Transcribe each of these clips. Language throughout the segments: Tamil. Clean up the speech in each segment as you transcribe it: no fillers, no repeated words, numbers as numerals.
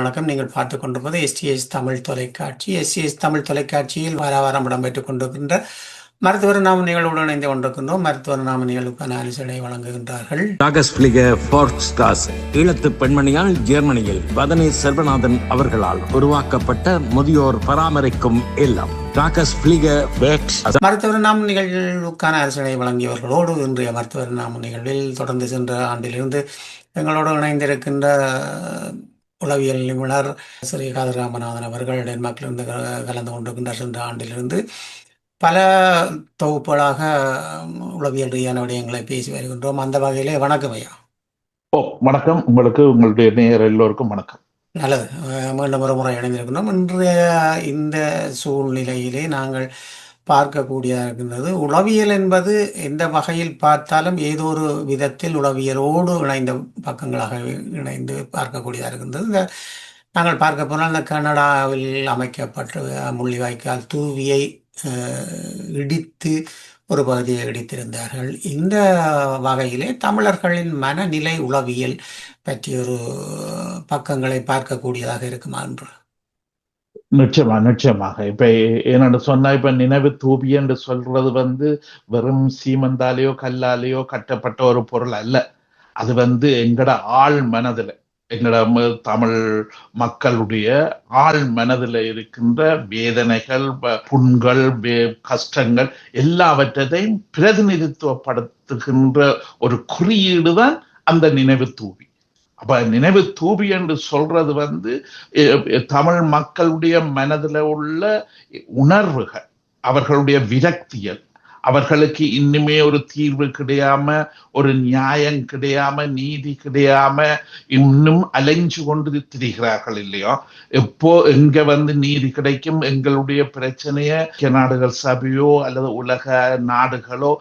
வணக்கம். நீங்கள் பார்த்துக் கொண்டிருப்பது எஸ்டிஎஸ் தமிழ் தொலைக்காட்சி. எஸ்டிஎஸ் தமிழ் தொலைக்காட்சியில் வார வாரம் இடம்பெற்றுக் கொண்டிருக்கின்ற மருத்துவர் நாம நிகழ்வுடன் இணைந்து கொண்டிருக்கின்றோம். மருத்துவர் நாம நிகழ்வுக்கான ஆலோசனை வழங்குகின்றார்கள் ஈழத்து பெண்மணியால் ஜெர்மனியில் வதனி செல்வநாதன் அவர்களால் உருவாக்கப்பட்ட முதியோர் பராமரிக்கும் இல்லம். மருத்துவர் நாம நிகழ்வுக்கான ஆலோசனை வழங்கியவர்களோடு இன்றைய மருத்துவர் நாம நிகழ்வில் தொடர்ந்து சென்ற ஆண்டிலிருந்து எங்களோடு இணைந்திருக்கின்ற உளவியல் நிபுணர் ஸ்ரீ காதர் ராமநாதன் அவர்கள் டென்மார்க்கிலிருந்து கலந்து கொண்டிருக்கின்றார். சென்ற ஆண்டிலிருந்து பல தொகுப்புகளாக உளவியல் ரீதியான விடயங்களை பேசி வருகின்றோம். அந்த வகையிலே வணக்கம் ஐயா. வணக்கம் உங்களுக்கு, உங்களுடைய நேயர் எல்லோருக்கும் வணக்கம். நல்லது, மீண்டும் ஒரு முறை இணைந்திருக்கின்றோம். இன்றைய இந்த சூழ்நிலையிலே நாங்கள் பார்க்கக்கூடியதாக இருக்கின்றது, உளவியல் என்பது எந்த வகையில் பார்த்தாலும் ஏதோ ஒரு விதத்தில் உளவியலோடு இணைந்த பக்கங்களாக இணைந்து பார்க்கக்கூடியதாக இருக்கின்றது. இந்த நாங்கள் பார்க்க போனால் இந்த கனடாவில் அமைக்கப்பட்ட முள்ளிவாய்க்கால் தூவியை இடித்து ஒரு பகுதியை இடித்திருந்தார்கள். இந்த வகையிலே தமிழர்களின் மனநிலை உளவியல் பற்றி ஒரு பக்கங்களை பார்க்கக்கூடியதாக இருக்குமா என்று? நிச்சயமாக. இப்ப என்னன்னு சொன்னா, இப்ப நினைவு தூபி என்று சொல்றது வெறும் சீமந்தாலேயோ கல்லாலேயோ கட்டப்பட்ட ஒரு பொருள் அல்ல. அது எங்கட ஆள் மனதுல, எங்கட தமிழ் மக்களுடைய ஆள் மனதில் இருக்கின்ற வேதனைகள், புண்கள், கஷ்டங்கள் எல்லாவற்றையும் பிரதிநிதித்துவப்படுத்துகின்ற ஒரு குறியீடு தான் அந்த நினைவு தூவி. அப்ப நினைவு தூவி என்று சொல்றது தமிழ் மக்களுடைய மனதில் உள்ள உணர்வுகள், அவர்களுடைய விரக்தியல், அவர்களுக்கு இன்னுமே ஒரு தீர்வு கிடையாம, ஒரு நியாயம் கிடையாம, நீதி கிடையாம இன்னும் அலைஞ்சு கொண்டு திரிகிறார்கள் இல்லையோ. எப்போ எங்க நீதி கிடைக்கும், எங்களுடைய பிரச்சனைய நாடுகள் சபையோ அல்லது உலக நாடுகளோ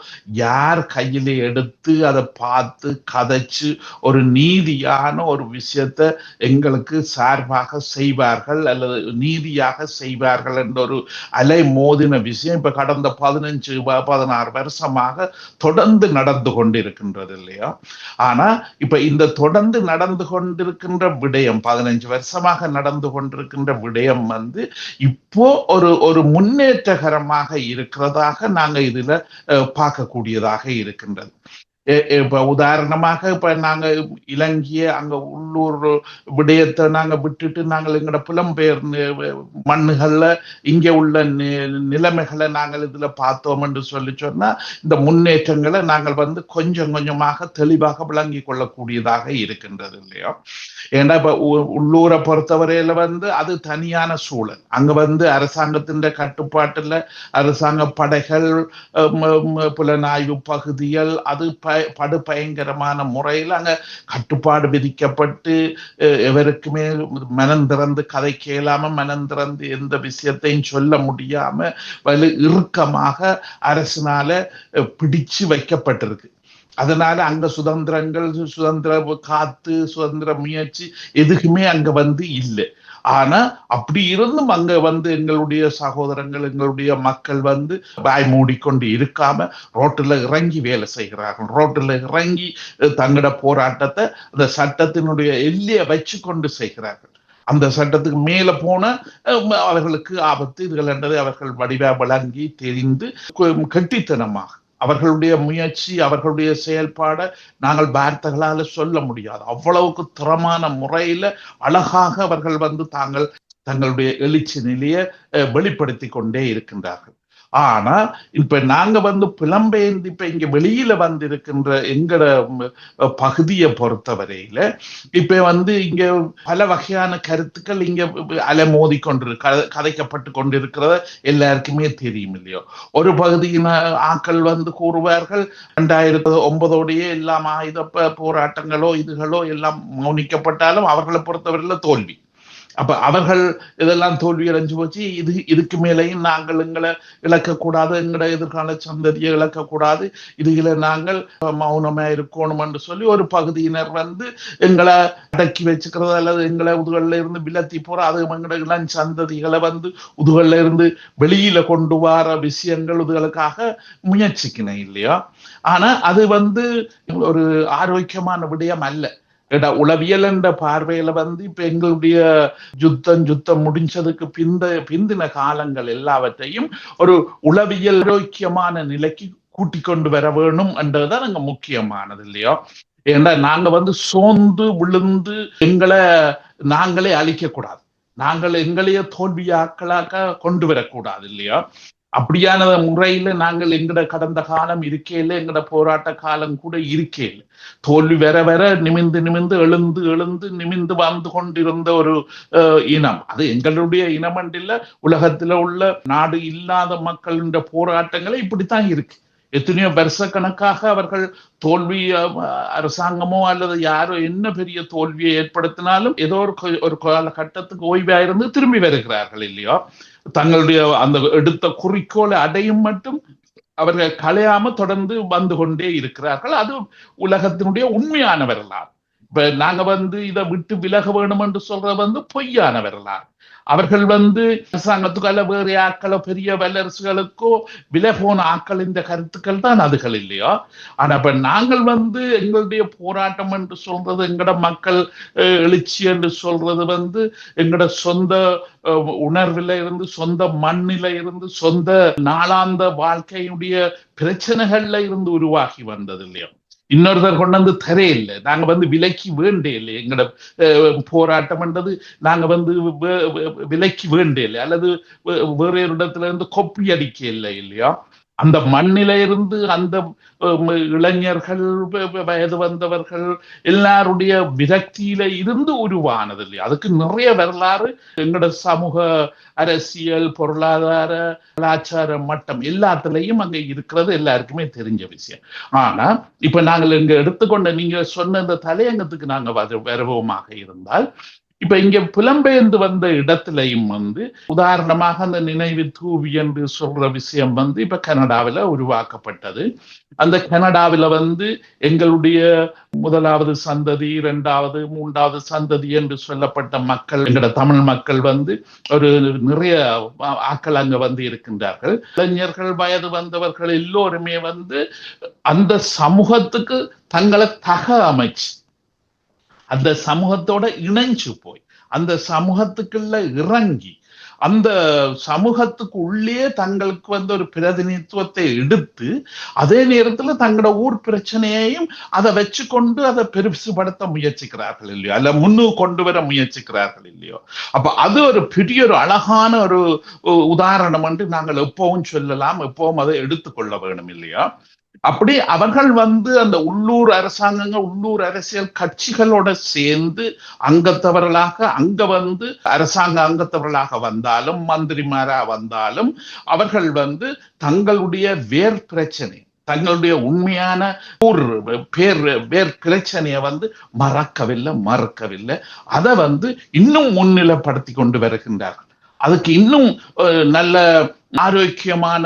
யார் கையில எடுத்து அதை பார்த்து கதைச்சு ஒரு நீதியான ஒரு விஷயத்த எங்களுக்கு சார்பாக செய்வார்கள் அல்லது நீதியாக செய்வார்கள் என்ற ஒரு அலை மோதின விஷயம் இப்ப கடந்த 15-16 வருஷமாக தொடர்ந்து நடந்து கொண்டிருக்கின்றது இல்லையா. ஆனா இப்ப இந்த தொடர்ந்து நடந்து கொண்டிருக்கின்ற விடயம், 15 வருஷமாக நடந்து கொண்டிருக்கின்ற விடயம் இப்போ ஒரு முன்னேற்றகரமாக இருக்கிறதாக நாங்க இதுல பார்க்கக்கூடியதாக இருக்கின்றது. இப்ப உதாரணமாக இப்ப நாங்க இலங்கைய அங்க உள்ளூர் விடயத்தை நாங்க விட்டுட்டு நாங்கள் எங்கட புலம்பெயர் மண்ணுகள்ல இங்க உள்ள நிலைமைகளை நாங்கள் இதுல பார்த்தோம் என்று சொன்னா இந்த முன்னேற்றங்களை நாங்கள் கொஞ்சம் கொஞ்சமாக தெளிவாக விளங்கி கொள்ளக்கூடியதாக இருக்கின்றது இல்லையா. ஏன்னா இப்ப உள்ளூரை பொறுத்தவரையில அது தனியான சூழல். அங்க அரசாங்கத்தின் கட்டுப்பாட்டுல அரசாங்க படைகள், புலனாய்வு பகுதிகள், அது படு பயங்கரமான முறையில் அங்க கட்டுப்பாடு விதிக்கப்பட்டு எவருக்குமே மனம் திறந்து கதை கேளாம, மனம் திறந்து எந்த விஷயத்தையும் சொல்ல முடியாம இறுக்கமாக அரசினால பிடிச்சு வைக்கப்பட்டிருக்கு. அதனால அங்க சுதந்திரங்கள், சுதந்திர காத்து, சுதந்திர முயற்சி எதுக்குமே அங்க இல்லை. ஆனா அப்படி இருந்தும் அங்க எங்களுடைய சகோதரங்கள், எங்களுடைய மக்கள் வாய் மூடிக்கொண்டு இருக்காம ரோட்டில் இறங்கி வேலை செய்கிறார்கள். ரோட்டில் இறங்கி தங்களோட போராட்டத்தை அந்த சட்டத்தினுடைய எல்லையை வச்சு கொண்டு செய்கிறார்கள். அந்த சட்டத்துக்கு மேல போன அவர்களுக்கு ஆபத்து இதுகள் என்றதை அவர்கள் வடிவா விளங்கி தெரிந்து கெட்டித்தனமாக அவர்களுடைய முயற்சி, அவர்களுடைய செயல்பாடை நாங்கள் வார்த்தைகளால சொல்ல முடியாது. அவ்வளவுக்கு திறமான முறையில அழகாக அவர்கள் தங்களுடைய எழுச்சி நிலையை வெளிப்படுத்தி கொண்டே இருக்கின்றார்கள். ஆனா இப்ப நாங்க புலம்பெயர்ந்து இப்ப இங்க வெளியில இருக்கின்ற எங்கட பகுதியை பொறுத்தவரையில இப்ப இங்க பல வகையான கருத்துக்கள் இங்க அலைமோதி கதைக்கப்பட்டு கொண்டிருக்கிறத எல்லாருக்குமே தெரியும் இல்லையோ. ஒரு பகுதியின ஆக்கள் கூறுவார்கள் 2009 எல்லாம் ஆயுத போராட்டங்களோ இதுகளோ எல்லாம் மௌனிக்கப்பட்டாலும் அவர்களை பொறுத்தவரையில தோல்வி. அப்ப அவர்கள் இதெல்லாம் தோல்வி அடைஞ்சு போச்சு, இதுக்கு மேலேயும் நாங்கள் எங்களை இழக்கக்கூடாது, எங்களோட எதிர்கால சந்ததியை இழக்கக்கூடாது, இதுல நாங்கள் மௌனமா இருக்கணும் என்று சொல்லி ஒரு பகுதியினர் எங்களை அடக்கி வச்சுக்கிறது அல்லது எங்களை உதுகள்ல இருந்து விலத்தி போற அது எங்களோட இளம் சந்ததிகளை உதுகள்ல இருந்து வெளியில கொண்டு வர விஷயங்கள் இதுகளுக்காக முயற்சிக்கணும் இல்லையா. ஆனா அது ஒரு ஆரோக்கியமான விடயம் அல்ல. உளவியல் என்ற பார்வையில இப்ப எங்களுடைய யுத்தம் முடிஞ்சதுக்கு பிந்தின காலங்கள் எல்லாவற்றையும் ஒரு உளவியல் ஆரோக்கியமான நிலைக்கு கூட்டிக் கொண்டு வர வேணும் என்றதுதான் அங்க முக்கியமானது இல்லையோ. ஏன்னா நாங்க சோர்ந்து விழுந்து எங்களை நாங்களே அழிக்க கூடாது, நாங்கள் எங்களையே தோல்வியாக்களாக கொண்டு வரக்கூடாது இல்லையா. அப்படியான முறையில நாங்கள் எங்கட கடந்த காலம் இருக்கையில, எங்கட போராட்ட காலம் கூட இருக்கையில தோல்வி வர நிமிந்து எழுந்து நிமிந்து வந்து கொண்டிருந்த ஒரு இனம். அது எங்களுடைய இனம் அண்டில்ல, உலகத்துல உள்ள நாடு இல்லாத மக்களின் போராட்டங்களே இப்படித்தான் இருக்கு. எத்தனையோ வருஷக்கணக்காக அவர்கள் தோல்வி, அரசாங்கமோ அல்லது யாரோ என்ன பெரிய தோல்வியை ஏற்படுத்தினாலும் ஏதோ ஒரு காலகட்டத்துக்கு ஓய்வாயிருந்து திரும்பி வருகிறார்கள் இல்லையோ. தங்களுடைய அந்த எடுத்த குறிக்கோளை அடையும் மட்டும் அவர்கள் களையாம தொடர்ந்து வந்து கொண்டே இருக்கிறார்கள். அது உலகத்தினுடைய உண்மையான வரலாறு. இப்ப நாங்க இதை விட்டு விலக வேணும் என்று சொல்றது பொய்யான வரலாறு. அவர்கள் அரசாங்கத்துக்கோ அல்ல வேறு ஆக்களோ பெரிய வல்லரசுகளுக்கோ விலகோன ஆக்கள் இந்த கருத்துக்கள் தான் அதுகள் இல்லையோ. ஆனா இப்ப நாங்கள் எங்களுடைய போராட்டம் என்று சொல்றது, எங்கட மக்கள் எழுச்சி என்று சொல்றது எங்கட சொந்த உணர்வில இருந்து, சொந்த மண்ணில இருந்து, சொந்த நாளாந்த வாழ்க்கையுடைய பிரச்சனைகள்ல இருந்து உருவாகி வந்தது இல்லையோ. இன்னொருத்தர் கொண்டு தரே இல்லை, நாங்க விலைக்கு வேண்டே இல்லை. எங்கட போராட்டம் என்றது நாங்க விலைக்கு வேண்டே இல்லை, அல்லது வேற ஒரு இடத்துல இருந்து கொப்பி அடிக்க இல்லை இல்லையா. அந்த மண்ணில இருந்து அந்த இளைஞர்கள், வயது வந்தவர்கள் எல்லாருடைய விரக்தியில இருந்து உருவானது இல்லையா. அதுக்கு நிறைய வரலாறு எங்களோட சமூக, அரசியல், பொருளாதார, கலாச்சார மட்டம் எல்லாத்துலயும் அங்க இருக்கிறது எல்லாருக்குமே தெரிஞ்ச விஷயம். ஆனா இப்ப நாங்கள் இங்க எடுத்துக்கொண்ட நீங்க சொன்ன இந்த தலையங்கத்துக்கு நாங்க வருவோமாக இருந்தால், இப்ப இங்க புலம்பெயர்ந்து வந்த இடத்திலையும் உதாரணமாக அந்த நினைவு தூவி என்று சொல்ற விஷயம் இப்ப கனடாவில உருவாக்கப்பட்டது. அந்த கனடாவில எங்களுடைய முதலாவது சந்ததி, இரண்டாவது, மூன்றாவது சந்ததி என்று சொல்லப்பட்ட மக்கள், எங்களோட தமிழ் மக்கள் ஒரு நிறைய ஆக்கள் அங்க இருக்கின்றார்கள். இளைஞர்கள், வயது வந்தவர்கள் எல்லோருமே அந்த சமூகத்துக்கு தங்களை அமைச்சு அந்த சமூகத்தோட இணைஞ்சு போய் அந்த சமூகத்துக்குள்ள இறங்கி அந்த சமூகத்துக்கு உள்ளே தங்களுக்கு ஒரு பிரதிநிதித்துவத்தை எடுத்து, அதே நேரத்துல தங்களோட ஊர் பிரச்சனையையும் அதை வச்சு கொண்டு அதை பெருசுபடுத்த முயற்சிக்கிறார்கள் இல்லையோ, அல்ல முன்னு கொண்டு வர முயற்சிக்கிறார்கள் இல்லையோ. அப்ப அது ஒரு பெரிய ஒரு அழகான ஒரு உதாரணம் என்று நாங்கள் எப்பவும் சொல்லலாம், எப்பவும் அதை எடுத்துக்கொள்ள வேணும் இல்லையா. அப்படி அவர்கள் அந்த உள்ளூர் அரசாங்கங்கள், உள்ளூர் அரசியல் கட்சிகளோட சேர்ந்து அங்கத்தவர்களாக அங்க அரசாங்க அங்கத்தவர்களாக வந்தாலும், மந்திரிமாரா வந்தாலும், அவர்கள் தங்களுடைய வேர் பிரச்சனை, தங்களுடைய உண்மையான வேர் பிரச்சனைய மறக்கவில்லை. அதை இன்னும் முன்னிலைப்படுத்தி கொண்டு வருகின்றார்கள். அதுக்கு இன்னும் நல்ல ஆரோக்கியமான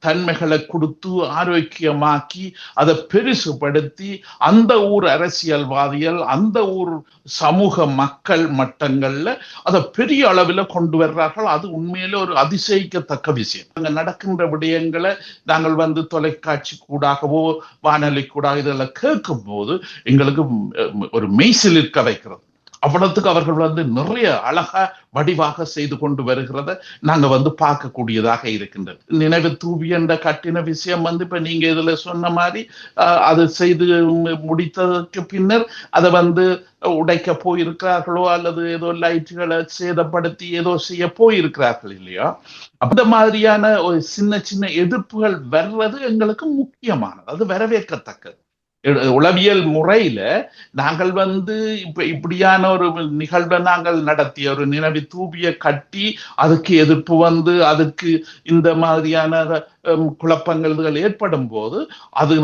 தன்மைகளை கொடுத்து ஆரோக்கியமாக்கி அதை பெருசுபடுத்தி அந்த ஊர் அரசியல்வாதிகள், அந்த ஊர் சமூக மக்கள் மட்டங்கள்ல அதை பெரிய அளவில் கொண்டு வர்றார்கள். அது உண்மையில ஒரு அதிசயிக்கத்தக்க விஷயம். அங்க நடக்கின்ற விடயங்களை நாங்கள் தொலைக்காட்சி கூடாகவோ வானொலி கூடாக இதெல்லாம் கேட்கும் போது எங்களுக்கு ஒரு மெய்சிலிருக்க வைக்கிறது. அவ்வளவுக்கு அவர்கள் நிறைய அழகா வடிவாக செய்து கொண்டு வருகிறத நாங்க பார்க்கக்கூடியதாக இருக்கின்றது. நினைவு தூவி என்ற கட்டின விஷயம் இப்ப நீங்க இதுல சொன்ன மாதிரி அது செய்து முடித்ததற்கு பின்னர் அதை உடைக்க போயிருக்கிறார்களோ அல்லது ஏதோ லைட்டுகளை சேதப்படுத்தி ஏதோ செய்ய போயிருக்கிறார்கள் இல்லையா. அந்த மாதிரியான ஒரு சின்ன சின்ன எதிர்ப்புகள் வர்றது எங்களுக்கு முக்கியமானது, அது வரவேற்கத்தக்கது. உளவியல் முறையில நாங்கள் இப்படியான ஒரு நிகழ்வை நாங்கள் நடத்திய ஒரு நினைவு தூபிய கட்டி அதுக்கு எதிர்ப்பு அதுக்கு இந்த மாதிரியான குழப்பங்கள் ஏற்படும் போது அது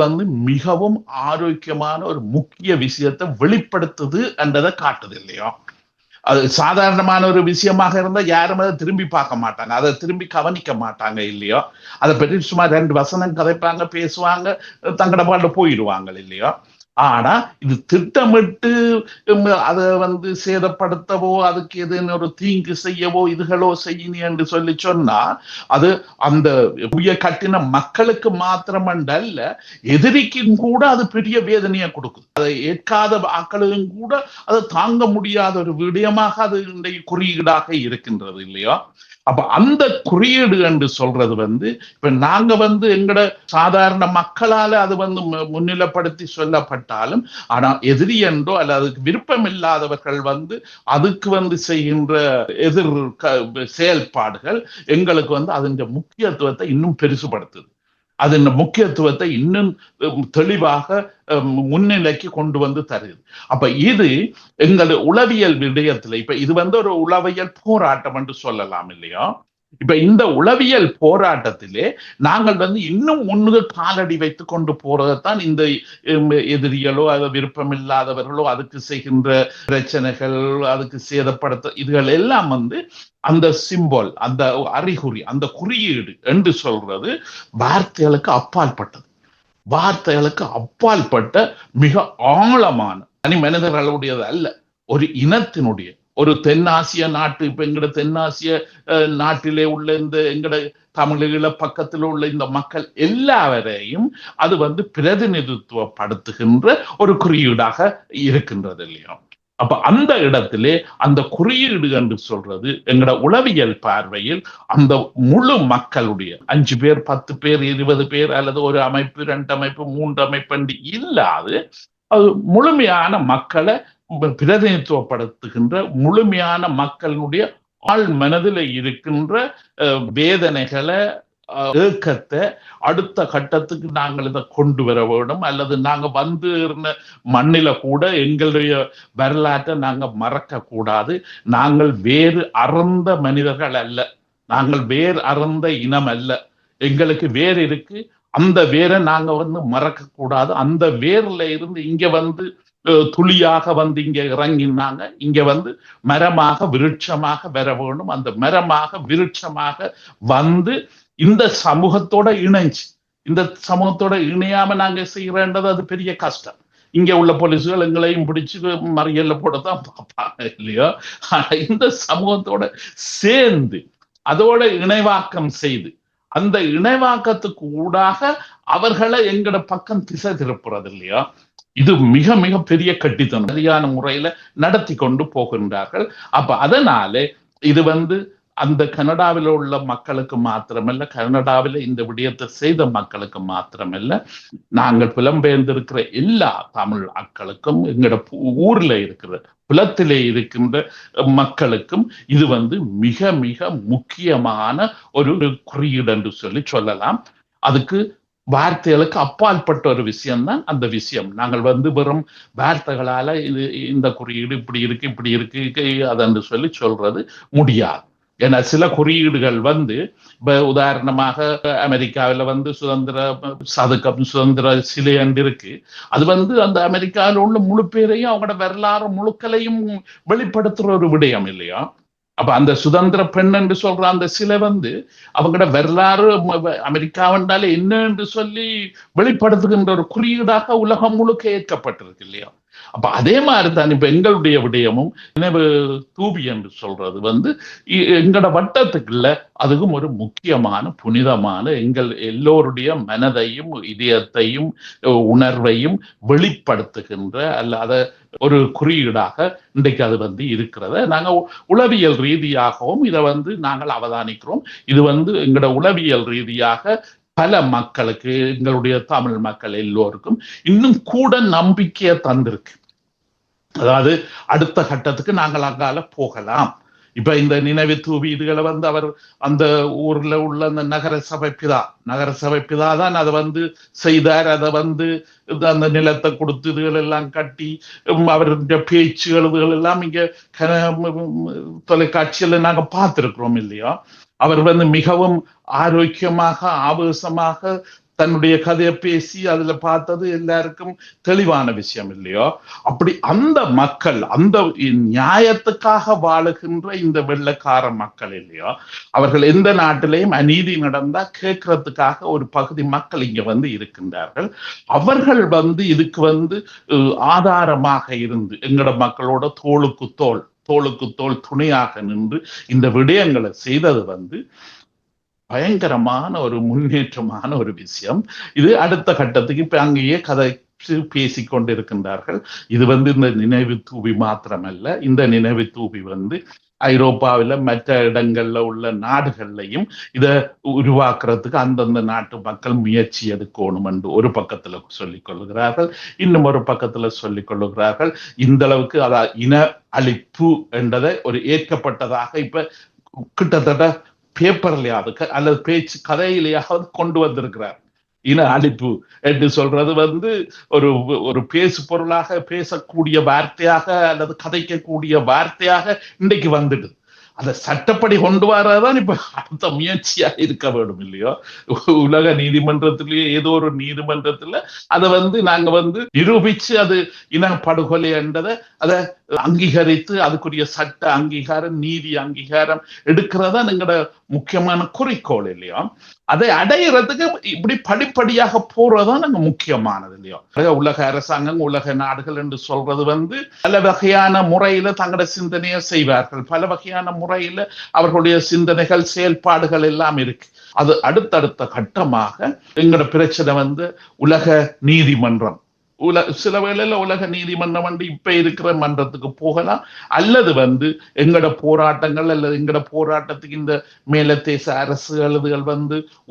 மிகவும் ஆரோக்கியமான ஒரு முக்கிய விஷயத்தை வெளிப்படுத்துது என்றதை காட்டுது இல்லையா. அது சாதாரணமான ஒரு விஷயமாக இருந்தா யாரும் அதை திரும்பி பார்க்க மாட்டாங்க, அதை திரும்பி கவனிக்க மாட்டாங்க இல்லையோ. அதை பற்றி சும்மா 2 வசனம் கதைப்பாங்க, பேசுவாங்க, தங்கட பாட்டு போயிடுவாங்க இல்லையோ. ஆனா இது திட்டமிட்டு அதை சேதப்படுத்தவோ அதுக்கு எதுன்னு ஒரு தீங்கு செய்யவோ இதுகளோ செய்யணும் என்று சொல்லி சொன்னா அது அந்த கட்டின மக்களுக்கு மாத்திரமல்ல எதிரிக்கும் கூட அது பெரிய வேதனையை கொடுக்குது. அதை ஏற்காத ஆக்களுக்கும் கூட அதை தாங்க முடியாத ஒரு விடயமாக அது இன்றைய குறியீடாக இருக்கின்றது இல்லையா? அப்ப அந்த குறியீடு என்று சொல்றது இப்ப நாங்க எங்கட சாதாரண மக்களால அது முன்னிலைப்படுத்தி சொல்லப்பட்டாலும், ஆனா எதிரி என்றோ அல்ல அதுக்கு விருப்பம் இல்லாதவர்கள் அதுக்கு செய்கின்ற எதிர் செயல்பாடுகள் எங்களுக்கு அதன் முக்கியத்துவத்தை இன்னும் பெருசுபடுத்துது. அதன் முக்கியத்துவத்தை இன்னும் தெளிவாக முன்னிலைக்கு கொண்டு தருது. அப்ப இது எங்களுடைய உளவியல் விடயத்துல இப்ப இது ஒரு உளவியல் போராட்டம் என்று சொல்லலாம் இல்லையா? இப்ப இந்த உளவியல் போராட்டத்திலே நாங்கள் இன்னும் முன்னுக்கு காலடி வைத்து கொண்டு போறதைத்தான் இந்த எதிரிகளோ அது விருப்பம் இல்லாதவர்களோ அதுக்கு செய்கின்ற பிரச்சனைகள் அதுக்கு சேதப்படுத்த இதுகள் எல்லாம் அந்த சிம்பல் அந்த அறிகுறி அந்த குறியீடு என்று சொல்றது வார்த்தைகளுக்கு அப்பாற்பட்டது. வார்த்தைகளுக்கு அப்பாற்பட்ட மிக ஆழமான தனி மனிதர்களுடையது அல்ல, ஒரு இனத்தினுடைய ஒரு தென்னாசிய நாட்டு இப்ப எங்கட தென்னாசிய நாட்டிலே உள்ள இந்த எங்கட தமிழீழ பக்கத்தில் உள்ள இந்த மக்கள் எல்லாவரையும் அது பிரதிநிதித்துவப்படுத்துகின்ற ஒரு குறியீடாக இருக்கின்றது இல்லையா? அப்ப அந்த இடத்திலே அந்த குறியீடு என்று சொல்றது எங்கட உளவியல் பார்வையில் அந்த முழு மக்களுடைய 5 பேர் 10 பேர் 20 பேர் அல்லது ஒரு அமைப்பு 2 அமைப்பு 3 அமைப்பு இல்லாது அது முழுமையான மக்களை பிரதிநிதித்துவப்படுத்துகின்ற முழுமையான மக்களுடைய ஆள் மனதில் இருக்கின்ற வேதனைகளை ஏக்கத்தை அடுத்த கட்டத்துக்கு நாங்கள் இதை கொண்டு வர வேண்டும். அல்லது நாங்க இருந்த மண்ணில கூட எங்களுடைய வரலாற்றை நாங்க மறக்க கூடாது. நாங்கள் வேறு அறந்த மனிதர்கள் அல்ல, நாங்கள் வேறு அறந்த இனம் அல்ல, எங்களுக்கு வேறு இருக்கு. அந்த வேரை நாங்க மறக்க கூடாது. அந்த வேர்ல இருந்து இங்க துளியாக இங்க இறங்கினாங்க. இங்க மரமாக விருட்சமாக வர வேண்டும். அந்த மரமாக விருட்சமாக இந்த சமூகத்தோட இணைஞ்சு இந்த சமூகத்தோட இணையாம நாங்க செய்யறேன்றது அது பெரிய கஷ்டம். இங்க உள்ள போலீஸ்கள் எங்களையும் பிடிச்சு மறியல்ல போடத்தான் பார்ப்பாங்க இல்லையோ? இந்த சமூகத்தோட சேர்ந்து அதோட இணைவாக்கம் செய்து அந்த இணைவாக்கத்துக்கு ஊடாக அவர்களை எங்கட பக்கம் திசை திருப்புறது இல்லையா? இது மிக மிக பெரிய கட்டித்தனம் சரியான முறையில நடத்தி கொண்டு போகின்றார்கள். அப்ப அதனால இது அந்த கனடாவில் உள்ள மக்களுக்கு மாத்திரமல்ல, கனடாவில் இந்த விடயத்தை செய்த மக்களுக்கு மாத்திரமல்ல, நாங்கள் புலம்பெயர்ந்திருக்கிற எல்லா தமிழ் மக்களுக்கும் எங்களோட ஊர்ல இருக்கிற புலத்திலே இருக்கின்ற மக்களுக்கும் இது மிக மிக முக்கியமான ஒரு குறியீடு என்று சொல்லலாம். அதுக்கு வார்த்தைகளுக்கு அப்பாற்பட்ட ஒரு விஷயம்தான் அந்த விஷயம். நாங்கள் வெறும் வார்த்தைகளால இது இந்த குறியீடு இப்படி இருக்கு அதென்று சொல்றது முடியாது. ஏன்னா சில குறியீடுகள் இப்ப உதாரணமாக அமெரிக்காவில் சுதந்திர சதுக்கம் சுதந்திர சிலை என்று இருக்கு. அது அந்த அமெரிக்காவில் உள்ள முழு பேரையும் அவங்களோட வரலாறு முழுக்களையும் வெளிப்படுத்துற ஒரு விடயம் இல்லையா? அப்ப அந்த சுதந்திர பெண் என்று சொல்ற அந்த சிலை அவங்களோட வரலாறு அமெரிக்காவென்றாலே என்ன என்று சொல்லி வெளிப்படுத்துகின்ற ஒரு குறியீடாக உலகம் முழுக்க ஏற்கப்பட்டிருக்கு இல்லையா? அப்ப அதே மாதிரிதான் இப்ப எங்களுடைய விடயமும் நினைவு தூபி என்று சொல்றது எங்களோட வட்டத்துக்குள்ள அதுவும் ஒரு முக்கியமான புனிதமான எங்கள் எல்லோருடைய மனதையும் இதயத்தையும் உணர்வையும் வெளிப்படுத்துகின்ற அல்லாத ஒரு குறியீடாக இன்றைக்கு அது இருக்கிறத நாங்க உளவியல் ரீதியாகவும் இதை நாங்கள் அவதானிக்கிறோம். இது எங்களோட உளவியல் ரீதியாக பல மக்களுக்கு எங்களுடைய தமிழ் மக்கள் எல்லோருக்கும் இன்னும் கூட நம்பிக்கையை தந்திருக்கு. அதாவது அடுத்த கட்டத்துக்கு நாங்கள் அங்கால போகலாம். இப்ப இந்த நினைவு தூவி இதுகளை அவர் அந்த ஊர்ல உள்ள அந்த நகரசபை பிதா தான் அதை செய்தார். அதை அந்த நிலத்தை கொடுத்து இதுகள் எல்லாம் கட்டி அவருடைய பேச்சுகள் இதுகள் எல்லாம் இங்க தொலைக்காட்சியில நாங்க பார்த்திருக்கிறோம் இல்லையா? அவர் மிகவும் ஆரோக்கியமாக ஆவேசமாக தன்னுடைய கதையை பேசி அதுல பார்த்தது எல்லாருக்கும் தெளிவான விஷயம் இல்லையோ. அப்படி அந்த மக்கள், அந்த நியாயத்துக்காக வாழுகின்ற இந்த வெள்ளைக்கார மக்கள் இல்லையோ, அவர்கள் எந்த நாட்டிலையும் அநீதி நடந்தா கேட்கறதுக்காக ஒரு பகுதி மக்கள் இங்க வந்து இருக்கின்றார்கள். அவர்கள் வந்து இதுக்கு ஆதாரமாக இருந்து எங்கட மக்களோட தோளுக்கு தோள் துணையாக நின்று இந்த விடயங்களை செய்தது பயங்கரமான ஒரு முன்னேற்றமான ஒரு விஷயம். இது அடுத்த கட்டத்துக்கு இப்ப அங்கேயே கதை பேசிக்கொண்டிருக்கின்றார்கள். இது இந்த நினைவு தூவி மாத்திரமல்ல, இந்த நினைவு தூவி ஐரோப்பாவில மற்ற இடங்கள்ல உள்ள நாடுகள்லையும் இதை உருவாக்குறதுக்கு அந்தந்த நாட்டு மக்கள் முயற்சி எடுக்கணும் என்று ஒரு பக்கத்துல சொல்லிக் கொள்ளுகிறார்கள். இன்னும் ஒரு பக்கத்துல சொல்லிக் கொள்ளுகிறார்கள் இந்த அளவுக்கு இன அழிப்பு என்றதை ஒரு ஏற்கப்பட்டதாக இப்ப கிட்டத்தட்ட பேப்பர்லயாவது அல்லது பேச்சு கதையிலேயாவது கொண்டு வந்திருக்கிறார். இன அழிப்பு என்று சொல்றது ஒரு ஒரு பேசு பொருளாக பேசக்கூடிய வார்த்தையாக அல்லது கதைக்கக்கூடிய வார்த்தையாக இன்றைக்கு வந்துடுது. அதை சட்டப்படி கொண்டு வரதான் இப்ப அடுத்த முயற்சியா இருக்க வேண்டும் இல்லையோ. உலக நீதிமன்றத்திலேயே ஏதோ ஒரு நீதிமன்றத்துல அதை நாங்க நிரூபிச்சு அது இனப்படுகொலை என்றதை அதை அங்கீகரித்து அதுக்குரிய சட்ட அங்கீகாரம், நீதி அங்கீகாரம் எடுக்கிறதா எங்களோட முக்கியமான குறிக்கோள் இல்லையோ. அதை அடையிறதுக்கு இப்படி படிப்படியாக போறதுதான் நாங்க முக்கியமானது இல்லையோ. உலக அரசாங்கம், உலக நாடுகள் என்று சொல்றது பல வகையான முறையில தங்களோட சிந்தனையை செய்வார்கள். பல வகையான முறையில அவர்களுடைய சிந்தனைகள், செயல்பாடுகள் எல்லாம் இருக்கு. அது அடுத்தடுத்த கட்டமாக எங்களோட பிரச்சனை உலக நீதிமன்றம், சில வேளையில உலக நீதிமன்றம் இப்ப இருக்கிற மன்றத்துக்கு போகலாம், அல்லது எங்கட போராட்டங்கள் அல்லது எங்கட போராட்டத்துக்கு இந்த மேலத்தேச அரசுகள்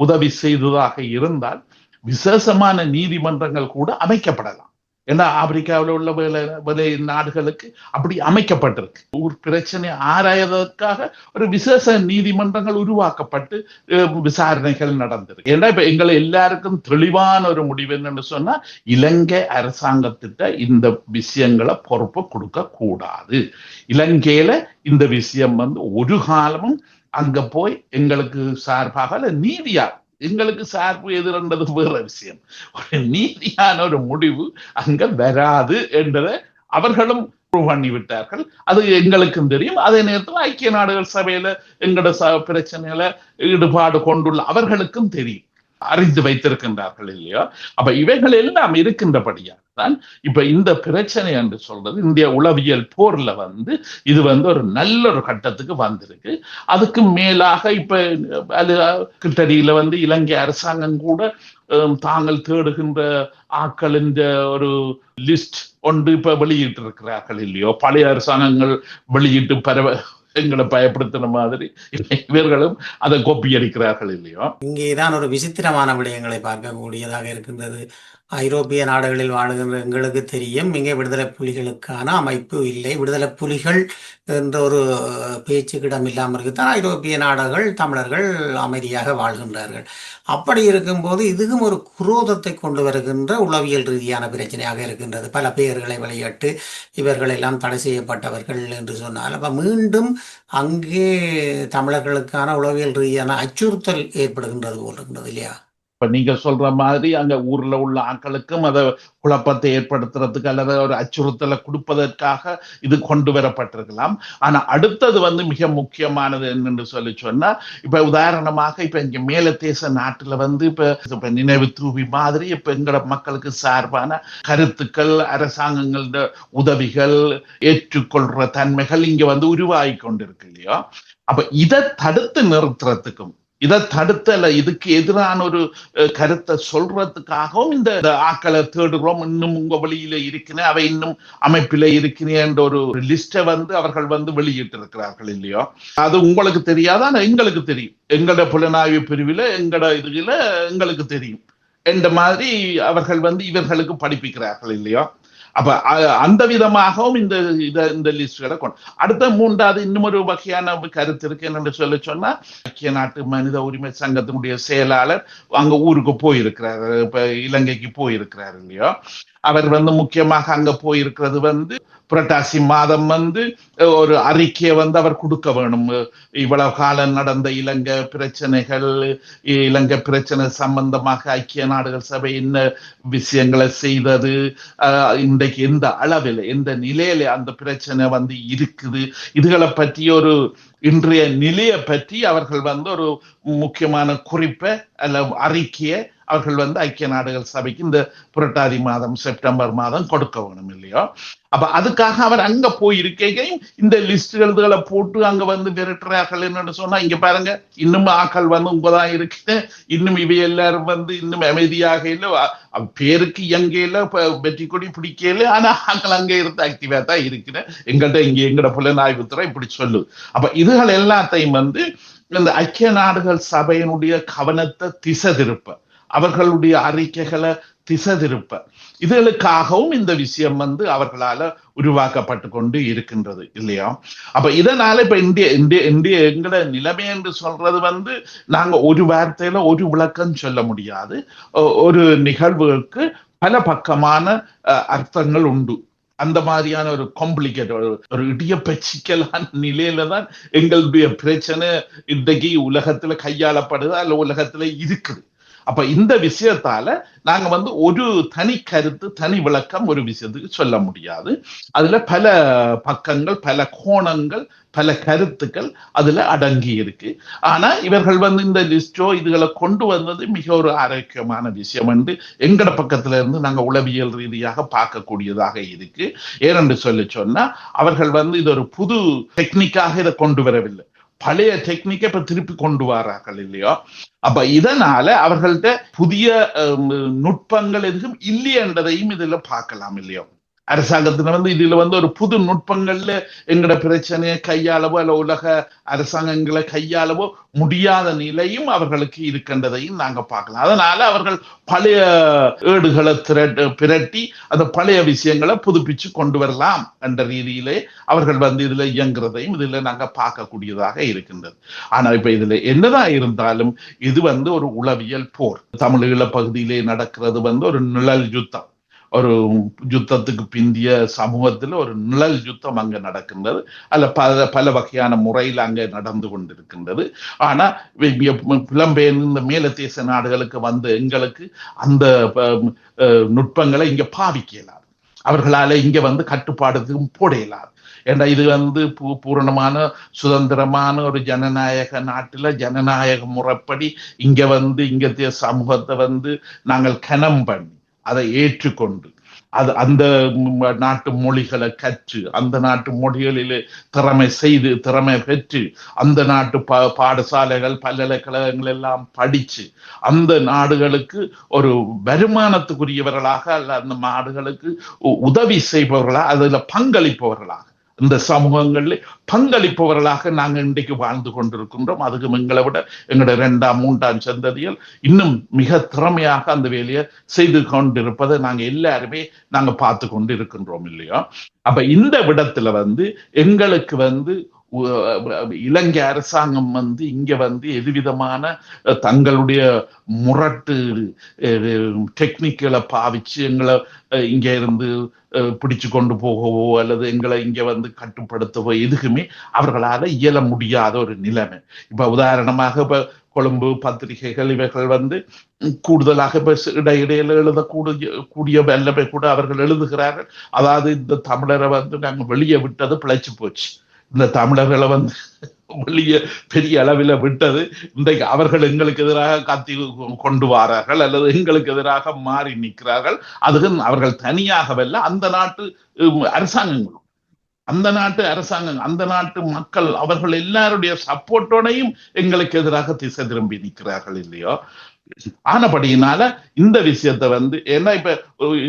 உதவி செய்ததாக இருந்தால் விசேஷமான நீதிமன்றங்கள் கூட அமைக்கப்படலாம். ஏன்னா ஆப்பிரிக்காவில் உள்ள வேலை நாடுகளுக்கு அப்படி அமைக்கப்பட்டிருக்கு. ஒரு பிரச்சனை ஆராயதற்காக ஒரு விசேஷ நீதிமன்றங்கள் உருவாக்கப்பட்டு விசாரணைகள் நடந்திருக்கு. ஏன்னா இப்ப எங்களை எல்லாருக்கும் தெளிவான ஒரு முடிவு என்னன்னு சொன்னா, இலங்கை அரசாங்கத்திட்ட இந்த விஷயங்களை பொறுப்பு கொடுக்க கூடாது. இலங்கையில இந்த விஷயம் ஒரு காலமும் அங்க போய் எங்களுக்கு சார்பாக நீதியா எங்களுக்கு சார்பு எதிர்ன்றது வேற விஷயம். ஒரு நீதியான ஒரு முடிவு அங்க வராது என்றதை அவர்களும் பண்ணிவிட்டார்கள். அது எங்களுக்கும் தெரியும். அதே நேரத்தில் ஐக்கிய நாடுகள் சபையில எங்களோட பிரச்சனைகளை ஈடுபாடு கொண்டுள்ள அவர்களுக்கும் தெரியும், அறிந்து வைத்திருக்கின்றார்கள் இல்லையோ. அப்ப இவைகள் எல்லாம் இருக்கின்றபடியா தான் இப்ப இந்த பிரச்சனை என்று சொல்றது இந்திய உளவியல் போர்ல இது ஒரு நல்ல ஒரு கட்டத்துக்கு வந்திருக்கு. அதுக்கு மேலாக இப்ப கிட்டடியில இலங்கை அரசாங்கம் கூட தாங்கள் தேடுகின்ற ஆக்களின் ஒரு லிஸ்ட் ஒன்று இப்ப வெளியிட்டு இருக்கிறார்கள் இல்லையோ. பழைய அரசாங்கங்கள் வெளியிட்டு எங்களை பயப்படுத்தின மாதிரி இவர்களும் அதை கோப்பி அடிக்கிறார்கள் இல்லையோ. இங்கேதான் ஒரு விசித்திரமான விடயங்களை பார்க்கக்கூடியதாக இருக்கின்றது. ஐரோப்பிய நாடுகளில் வாழுகின்ற எங்களுக்கு தெரியும், இங்கே விடுதலை புலிகளுக்கான அமைப்பு இல்லை, விடுதலை புலிகள் என்ற ஒரு பேச்சுக்கிடம் இல்லாமல் இருக்குத்தான் ஐரோப்பிய நாடுகள் தமிழர்கள் அமைதியாக வாழ்கின்றார்கள். அப்படி இருக்கும்போது இதுவும் ஒரு குரோதத்தை கொண்டு வருகின்ற உளவியல் ரீதியான பிரச்சனையாக இருக்கின்றது. பல பெயர்களை வெளியிட்டு இவர்கள் எல்லாம் தடை செய்யப்பட்டவர்கள் என்று சொன்னால் அப்ப மீண்டும் அங்கே தமிழர்களுக்கான உளவியல் ரீதியான அச்சுறுத்தல் ஏற்படுகின்றது போல் இருக்கின்றது இல்லையா? இப்ப நீங்க சொல்ற மாதிரி அங்க ஊர்ல உள்ள ஆட்களுக்கும் அதை குழப்பத்தை ஏற்படுத்துறதுக்கு அல்லது ஒரு அச்சுறுத்தலை கொடுப்பதற்காக இது கொண்டு வரப்பட்டிருக்கலாம். ஆனா அடுத்தது மிக முக்கியமானது என்னன்னு சொன்னா, இப்ப உதாரணமாக இப்ப இங்க மேலத்தேச நாட்டுல இப்ப நினைவு தூவி மாதிரி இப்ப எங்களோட மக்களுக்கு சார்பான கருத்துக்கள், அரசாங்கங்களோட உதவிகள், ஏற்றுக்கொள்ற தன்மைகள் இங்க உருவாகி கொண்டிருக்கு இல்லையோ. அப்ப இதை தடுத்து நிறுத்துறதுக்கும், இதை தடுத்தல இதுக்கு எதிரான ஒரு கருத்தை சொல்றதுக்காகவும் இந்த ஆக்களை தேடுறோம், இன்னும் உங்க வழியில இருக்கிறேன், அவை இன்னும் அமைப்பில இருக்கிறேன் என்ற ஒரு லிஸ்ட அவர்கள் வெளியிட்டு இருக்கிறார்கள் இல்லையோ. அது உங்களுக்கு தெரியாதா? எங்களுக்கு தெரியும். எங்களோட புலனாய்வு பிரிவுல எங்களோட இதுல எங்களுக்கு தெரியும் என்ற மாதிரி அவர்கள் இவர்களுக்கு படிப்பிக்கிறார்கள் இல்லையோ. அப்ப அந்த விதமாகவும் இந்த லிஸ்ட்களை கொண்டு அடுத்த மூன்றாவது இன்னும் ஒரு வகையான கருத்து இருக்கு. என்னன்னு சொன்னா, ஐக்கிய நாட்டு மனித உரிமை சங்கத்தினுடைய செயலாளர் அங்க ஊருக்கு போயிருக்கிறாரு, இப்ப இலங்கைக்கு போயிருக்கிறாரு இல்லையோ. அவர் வந்து முக்கியமாக அங்க போயிருக்கிறது வந்து புரட்டாசி மாதம் வந்து ஒரு அறிக்கையை வந்து அவர் கொடுக்க வேணும். இவ்வளவு காலம் நடந்த இலங்கை பிரச்சனைகள், இலங்கை பிரச்சனை சம்பந்தமாக ஐக்கிய நாடுகள் சபை என்ன விஷயங்களை செய்தது, இன்றைக்கு எந்த அளவில் எந்த நிலையில அந்த பிரச்சனை வந்து இருக்குது, இதுகளை பற்றி ஒரு இன்றைய நிலையை பற்றி அவர்கள் வந்து ஒரு முக்கியமான குறிப்பை அல்ல அறிக்கையை அவர்கள் வந்து ஐக்கிய நாடுகள் சபைக்கு இந்த புரட்டாதி மாதம் செப்டம்பர் மாதம் கொடுக்க வேணும் இல்லையோ. அப்ப அதுக்காக அவர் அங்க போயிருக்கையும் இந்த லிஸ்டுகளை போட்டு அங்க வந்து விரட்டுறார்கள் என்னன்னு சொன்னா, இங்க பாருங்க இன்னும் ஆக்கள் வந்து உங்கதான் இருக்கு, இன்னும் இவை எல்லாரும் வந்து இன்னும் அமைதியாக இல்லை, பேருக்கு இயங்க இல்லை, வெற்றி கொடி பிடிக்கல, ஆனா ஆக்கள் அங்க இருந்து ஆக்டிவா தான் இருக்கிறேன், எங்கள்கிட்ட இங்க எங்கட புலனாய்வுத்துறை இப்படி சொல்லுது. அப்ப இதுகள் எல்லாத்தையும் வந்து இந்த ஐக்கிய நாடுகள் சபையினுடைய கவனத்தை திசை திருப்ப, அவர்களுடைய அறிக்கைகளை திசை திருப்ப, இதுகளுக்காகவும் இந்த விஷயம் வந்து அவர்களால உருவாக்கப்பட்டு கொண்டு இருக்கின்றது இல்லையா. அப்ப இதனால இப்ப இந்திய எங்கட நிலைமை என்று சொல்றது வந்து நாங்க ஒரு வார்த்தையில ஒரு விளக்கம் சொல்ல முடியாது. ஒரு நிகழ்வுக்கு பல பக்கமான அர்த்தங்கள் உண்டு. அந்த மாதிரியான ஒரு காம்ப்ளிகேட் ஒரு இடியப்ப சிக்கலான நிலையில தான் எங்களுடைய பிரச்சனை இன்றைக்கு உலகத்துல கையாளப்படுது, அல்ல உலகத்துல இருக்குது. அப்ப இந்த விஷயத்தால நாங்க வந்து ஒரு தனி கருத்து தனி விளக்கம் ஒரு விஷயத்துக்கு சொல்ல முடியாது. அதுல பல பக்கங்கள், பல கோணங்கள், பல கருத்துக்கள் அதுல அடங்கி இருக்கு. ஆனா இவர்கள் வந்து இந்த லிஸ்டோ இதுகளை கொண்டு வந்தது மிக ஒரு ஆரோக்கியமான விஷயம் என்று எங்கட பக்கத்துல இருந்து நாங்க உளவியல் ரீதியாக பார்க்கக்கூடியதாக இருக்கு. ஏனென்று சொன்னா அவர்கள் வந்து இது ஒரு புது டெக்னிக்காக இதை கொண்டு வரவில்லை, பழைய டெக்னிக்கை இப்ப திருப்பி கொண்டு வரார்கள் இல்லையோ. அப்ப இதனால அவர்கள்ட்ட புதிய நுட்பங்கள் எதுவும் இல்லை என்றதையும் இதுல பார்க்கலாம் இல்லையோ. அரசாங்கத்தின வந்து இதுல வந்து ஒரு புது நுட்பங்கள்ல எங்கட பிரச்சனையை கையாளவோ அல்ல உலக அரசாங்கங்களை கையாளவோ முடியாத நிலையும் அவர்களுக்கு இருக்கின்றதையும் நாங்க பார்க்கலாம். அதனால அவர்கள் பழைய ஏடுகளை பிரட்டி அந்த பழைய விஷயங்களை புதுப்பிச்சு கொண்டு வரலாம் என்ற ரீதியிலே அவர்கள் வந்து இதுல இயங்குறதையும் இதுல நாங்க பார்க்கக்கூடியதாக இருக்கின்றது. ஆனா இப்ப இதுல என்னதான் இருந்தாலும் இது வந்து ஒரு உளவியல் போர். தமிழீழ பகுதியிலே நடக்கிறது வந்து ஒரு நிழல் யுத்தம், ஒரு யுத்தத்துக்கு பிந்திய சமூகத்தில் ஒரு நிழல் யுத்தம் அங்க நடக்கின்றது. அல்ல பல வகையான முறையில் அங்க நடந்து கொண்டிருக்கின்றது. ஆனா புலம்பெயர்ந்து இந்த மேலத்தேச நாடுகளுக்கு வந்து எங்களுக்கு அந்த நுட்பங்களை இங்க பாவிக்கலாது, அவர்களால இங்க வந்து கட்டுப்பாடுக்கும் போட இயலாது. ஏன்னா இது வந்து பூரணமான சுதந்திரமான ஒரு ஜனநாயக நாட்டில ஜனநாயக முறைப்படி இங்க வந்து இங்க சமூகத்தை வந்து நாங்கள் கனம் பண்ணி அதை ஏற்றுக்கொண்டு அது அந்த நாட்டு மொழிகளை கற்று அந்த நாட்டு மொழிகளிலே திறமை பெற்று அந்த நாட்டு பாடசாலைகள் பல்கலைக்கழகங்கள் எல்லாம் படிச்சு அந்த நாடுகளுக்கு ஒரு வருமானத்துக்குரியவர்களாக அல்ல அந்த நாடுகளுக்கு உதவி செய்பவர்களாக அதுல பங்களிப்பவர்களாக இந்த சமூகங்களில் பங்களிப்பவர்களாக நாங்கள் இன்றைக்கு வாழ்ந்து கொண்டிருக்கின்றோம். அதுக்கு எங்களை விட எங்களுடைய 2ஆம் 3ஆம் சந்ததிகள் இன்னும் மிக திறமையாக அந்த வேலையை செய்து கொண்டிருப்பதை நாங்க எல்லாருமே நாங்க பார்த்து கொண்டு இருக்கின்றோம் இல்லையா. அப்ப இந்த விடத்துல வந்து எங்களுக்கு வந்து இலங்கை அரசாங்கம் வந்து இங்க வந்து எதுவிதமான தங்களுடைய முரட்டு டெக்னிக்களை பாவிச்சு எங்களை இங்க இருந்து பிடிச்சு கொண்டு போகவோ அல்லது எங்களை இங்க வந்து கட்டுப்படுத்தவோ எதுக்குமே அவர்களால இயல முடியாத ஒரு நிலைமை. இப்ப உதாரணமாக இப்ப கொழும்பு பத்திரிகைகள் இவைகள் வந்து கூடுதலாக இப்ப இடையிடையில எழுதக்கூடிய வல்லமை கூட அவர்கள் எழுதுகிறார்கள். அதாவது இந்த தமிழரை வந்து நாங்க வெளியே விட்டது பிழைச்சு போச்சு, இந்த தமிழர்களை வந்து வெளியே பெரிய அளவில் விட்டது இன்றைக்கு அவர்கள் எங்களுக்கு எதிராக கத்தி கொண்டு வாரார்கள் அல்லது எங்களுக்கு எதிராக மாறி நிற்கிறார்கள். அதுக்கு அவர்கள் தனியாகவல்ல, அந்த நாட்டு அரசாங்கங்களும் அந்த நாட்டு மக்கள் அவர்கள் எல்லாருடைய சப்போர்ட்டோடையும் எங்களுக்கு எதிராக திசை திரும்பி நிற்கிறார்கள் இல்லையோ. ஆனபடியினால இந்த விஷயத்தை வந்து ஏன்னா இப்ப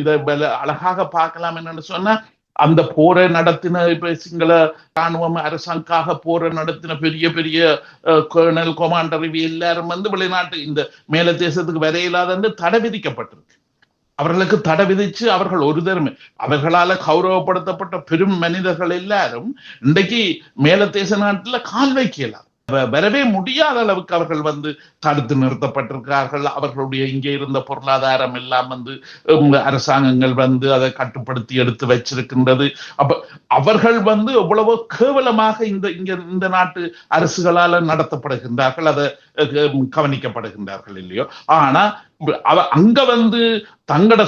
இதை அழகாக பார்க்கலாம் என்னன்னு சொன்னா, அந்த போரை நடத்தின இப்ப சிங்கள ராணுவம் அரசாங்காக போரை நடத்தின பெரிய பெரிய கர்னல் கொமாண்டர் எல்லாரும் வந்து வெளிநாட்டு இந்த மேல தேசத்துக்கு வரையில்லாத தடை விதிக்கப்பட்டிருக்கு. அவர்களுக்கு தடை விதிச்சு அவர்கள் ஒரு தரமே அவர்களால கௌரவப்படுத்தப்பட்ட பெரும் மனிதர்கள் எல்லாரும் இன்றைக்கு மேல தேச நாட்டுல கால் வைக்கலாம். வரவே முடியாத அளவுக்கு அவர்கள் தடுத்து நிறுத்தப்பட்டிருக்கிறார்கள். அவர்களுடைய இங்கே இருந்த பொருளாதாரம் எல்லாம் அரசாங்கங்கள் அதை கட்டுப்படுத்தி எடுத்து வச்சிருக்கின்றது. அப்ப அவர்கள் எவ்வளவோ கேவலமாக இந்த நாட்டு அரசுகளால் நடத்தப்படுகின்றார்கள், அதை கவனிக்கப்படுகின்றார்கள் இல்லையோ. ஆனா அங்க தங்கட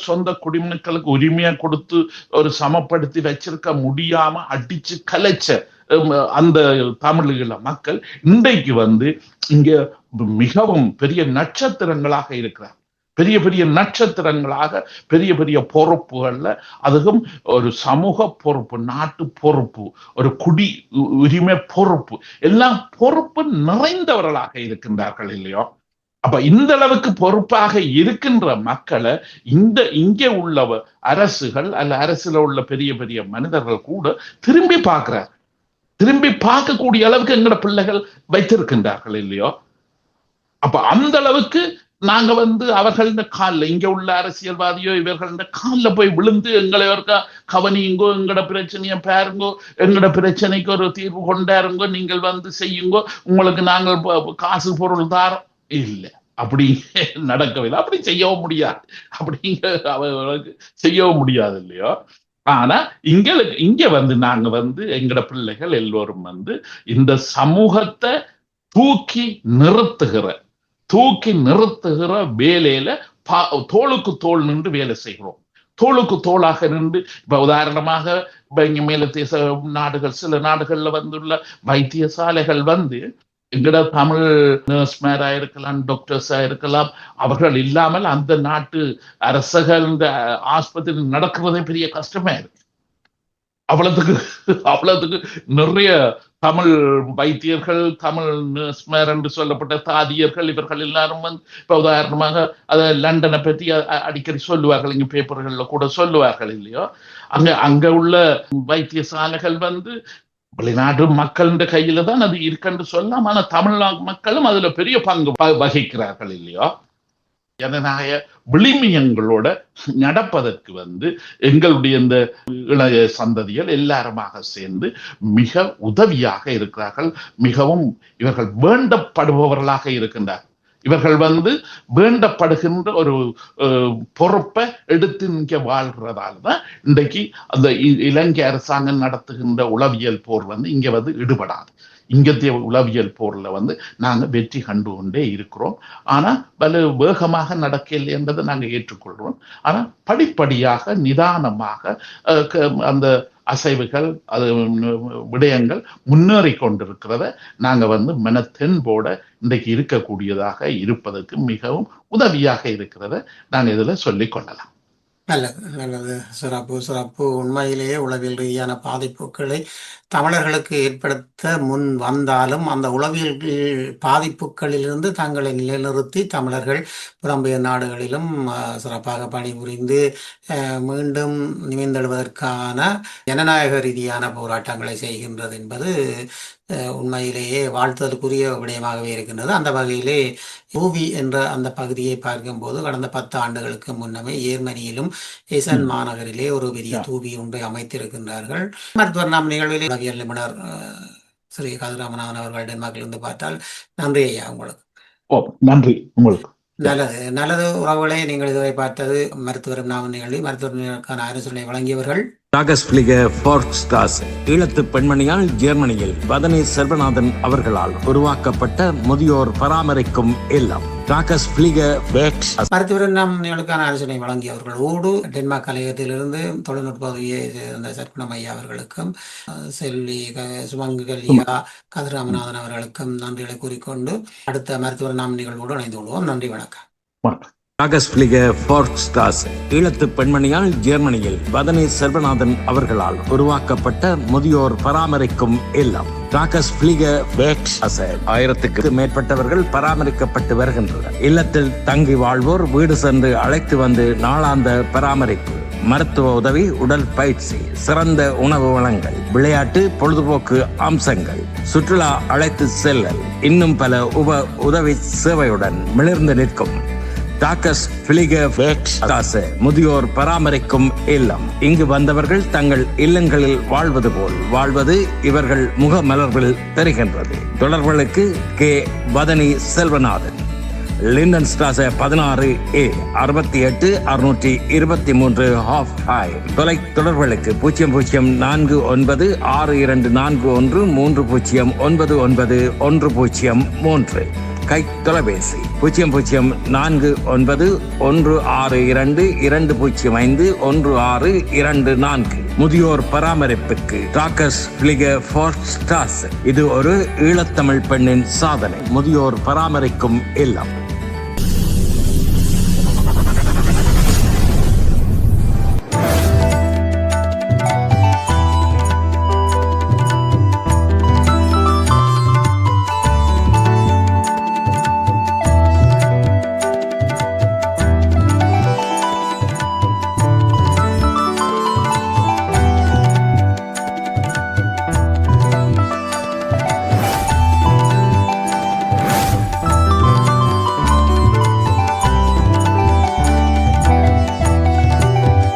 சொந்த குடிமக்களுக்கு உரிமையை கொடுத்து ஒரு சமப்படுத்தி வச்சிருக்க முடியாம அடிச்சு கலைச்ச அந்த தமிழீழ மக்கள் இன்றைக்கு இங்க மிகவும் பெரிய நட்சத்திரங்களாக இருக்கிறார். பெரிய பெரிய நட்சத்திரங்களாக பெரிய பெரிய பொறுப்புகள்ல, அதுவும் ஒரு சமூக பொறுப்பு, நாட்டு பொறுப்பு, ஒரு குடி உரிமை பொறுப்பு, எல்லாம் பொறுப்பு நிறைந்தவர்களாக இருக்கின்றார்கள் இல்லையோ. அப்ப இந்த அளவுக்கு பொறுப்பாக இருக்கின்ற மக்களை இங்கே உள்ள அரசுகள் அல்ல அரசுல உள்ள பெரிய பெரிய மனிதர்கள் கூட திரும்பி பார்க்கக்கூடிய அளவுக்கு எங்களோட பிள்ளைகள் வைத்திருக்கின்றார்கள் இல்லையோ. அப்ப அந்த அளவுக்கு நாங்க அவர்கள காலில், இங்க உள்ள அரசியல்வாதியோ இவர்கள காலில் போய் விழுந்து எங்களை கவனியுங்கோ, எங்கட பிரச்சனைய பாருங்கோ, எங்கட பிரச்சனைக்கு ஒரு தீர்வு கொண்டாருங்கோ, நீங்கள் செய்யுங்கோ, உங்களுக்கு நாங்கள் காசு பொருள் தாரோம், இல்லை, அப்படி நடக்கவில்லை. அப்படி செய்யவும் முடியாது, அவர்களுக்கு செய்யவும் முடியாது இல்லையோ. ஆனா இங்க நாங்க எங்கட பிள்ளைகள் எல்லோரும் இந்த சமூகத்தை தூக்கி நிறுத்துகிற வேலையில தோளுக்கு தோள் நின்று வேலை செய்கிறோம். தோளுக்கு தோளாக நின்று, இப்ப உதாரணமாக இங்க மேலத்தேச நாடுகள், சில நாடுகள்ல உள்ள வைத்தியசாலைகள் எங்கட தமிழ் நர்ஸ்மேரா இருக்கலாம், டாக்டர்ஸா இருக்கலாம், அவர்கள் இல்லாமல் அந்த நாட்டு அரசுகள் இந்த ஆஸ்பத்திரி நடக்கிறதே பெரிய கஷ்டமா இருக்கு. அவ்வளவுக்கு நிறைய தமிழ் வைத்தியர்கள், தமிழ் நர்ஸ்மேர் என்று சொல்லப்பட்ட தாதியர்கள், இவர்கள் எல்லாரும் இப்ப உதாரணமாக அதை லண்டனை பற்றி அடிக்கடி சொல்லுவார்கள், இங்க பேப்பர்கள்ல கூட சொல்லுவார்கள் இல்லையோ. அங்க உள்ள வைத்தியசாலைகள் வெளிநாட்டு மக்கள் கையில தான் அது இருக்குன்னு சொல்லலாம். ஆனா தமிழ்நாடு மக்களும் அதுல பெரிய பங்கு வகிக்கிறார்கள் இல்லையோ. ஜனநாயக விளிமியங்களோட நடப்பதற்கு எங்களுடைய இந்த இளைய சந்ததிகள் எல்லாருமாக சேர்ந்து மிக உதவியாக இருக்கிறார்கள். மிகவும் இவர்கள் வேண்டப்படுபவர்களாக இருக்கின்றார்கள். இவர்கள் வேண்டப்படுகின்ற ஒரு பொறுப்பை எடுத்து இங்க வாழ்கிறதால தான் இன்றைக்கு அந்த இலங்கை அரசாங்கம் நடத்துகின்ற உளவியல் போர் இங்க ஈடுபடாது. இங்கத்திய உளவியல் போர்ல நாங்க வெற்றி கண்டு கொண்டே இருக்கிறோம். ஆனா வேகமாக நடக்கலை என்பதை நாங்க ஏற்றுக்கொள்றோம். ஆனா படிப்படியாக நிதானமாக அந்த அசைவுகள், அது விடயங்கள் முன்னேறி கொண்டிருக்கிறத நாங்க மனத்தென்போட இன்றைக்கு இருக்கக்கூடியதாக இருப்பதற்கு மிகவும் உதவியாக இருக்கிறத நாங்க இதுல சொல்லிக் கொள்ளலாம். நல்லது. சிறப்பு. உண்மையிலேயே உளவியல் ரீதியான பாதிப்புகளை தமிழர்களுக்கு ஏற்படுத்த முன் வந்தாலும் அந்த உளவியல் பாதிப்புகளிலிருந்து தங்களை நிலைநிறுத்தி தமிழர்கள் புலம்பெயர் நாடுகளிலும் சிறப்பாக பணிபுரிந்து மீண்டும் நிமிர்ந்தெழுவதற்கான ஜனநாயக ரீதியான போராட்டங்களை செய்கின்றது என்பது உண்மையிலேயே வாழ்த்துதலுக்குரிய விடயமாகவே இருக்கின்றது. அந்த வகையிலே யூவி என்ற அந்த பகுதியை பார்க்கும்போது கடந்த 10 ஆண்டுகளுக்கு முன்னமே ஜெர்மனியிலும் எசன் மாநகரிலே ஒரு பெரிய தூவி ஒன்றை அமைத்திருக்கின்றார்கள். மருத்துவர் நாம் நிகழ்வில் உளவியல் நிபுணர் ஸ்ரீ கதிராமநாதன் அவர்கள் டென்மார்க்கிலிருந்து பார்த்தால் நன்றி ஐயா உங்களுக்கு. நன்றி உங்களுக்கு. நல்லது உறவுகளே, நீங்கள் இதுவரை பார்த்தது மருத்துவர் நாம நிகழ்ச்சி. மருத்துவர்களுக்கான ஆலோசனை வழங்கியவர்கள் ஈழத்து பெண்மணியால் ஜெர்மனியில் வதனி செல்வநாதன் அவர்களால் உருவாக்கப்பட்ட முதியோர் பராமரிக்கும் இல்லம். மருத்துவர் நாம் நிகழ்ச்சிக்கான ஆலோசனை வழங்கியவர்களோடு டென்மார்க் கலையகத்திலிருந்து தொழில்நுட்ப உதவியை சேர்ந்த சர்க்குணம் ஐயா அவர்களுக்கும் செல்வி சுமங்கலியா கதிராமநாதன் அவர்களுக்கும் நன்றிகளை கூறிக்கொண்டு அடுத்த மருத்துவர் நாம் நிகழ்வோடு இணைந்து கொள்வோம். நன்றி, வணக்கம். ஈழத்து பெண்மணியால் ஜெர்மனியில் வதனி செல்வநாதன் அவர்களால் உருவாக்கப்பட்ட முதியோர் பராமரிக்கும் இல்லம். 1000க்கு மேற்பட்டவர்கள் பராமரிக்கப்பட்டு வருகின்றனர். இல்லத்தில் தங்கி வாழ்வோர் வீடு சென்று அழைத்து வந்து நாளாந்த பராமரிப்பு, மருத்துவ உதவி, உடல் பயிற்சி, சிறந்த உணவு வளங்கள், விளையாட்டு பொழுதுபோக்கு அம்சங்கள், சுற்றுலா அழைத்து செல்லல், இன்னும் பல உதவி சேவையுடன் மிளிர்ந்து நிற்கும் டாக்கஸ் பிளிகர் முதியோர் பராமரிக்கும் இல்லம். இங்கு வந்தவர்கள் தங்கள் இல்லங்களில் வாழ்வது போல் வாழ்வது இவர்கள் முகமலர்வில் தெரிகின்றது. தொடர்புகளுக்கு K. Vathani Selvanathan, Linden Strasse 16A 68 623 ஹாஃப் ஹை. தொலை தொடர்புகளுக்கு 0044413099 கை தொலைபேசி 0041622051651624. முதியோர் பராமரிப்புக்கு டாக்கஸ் பிளிகர் ஃபோர்ஸ்ட்ராஸ். இது ஒரு ஈழத்தமிழ் பெண்ணின் சாதனை. முதியோர் பராமரிக்கும் இல்லம்.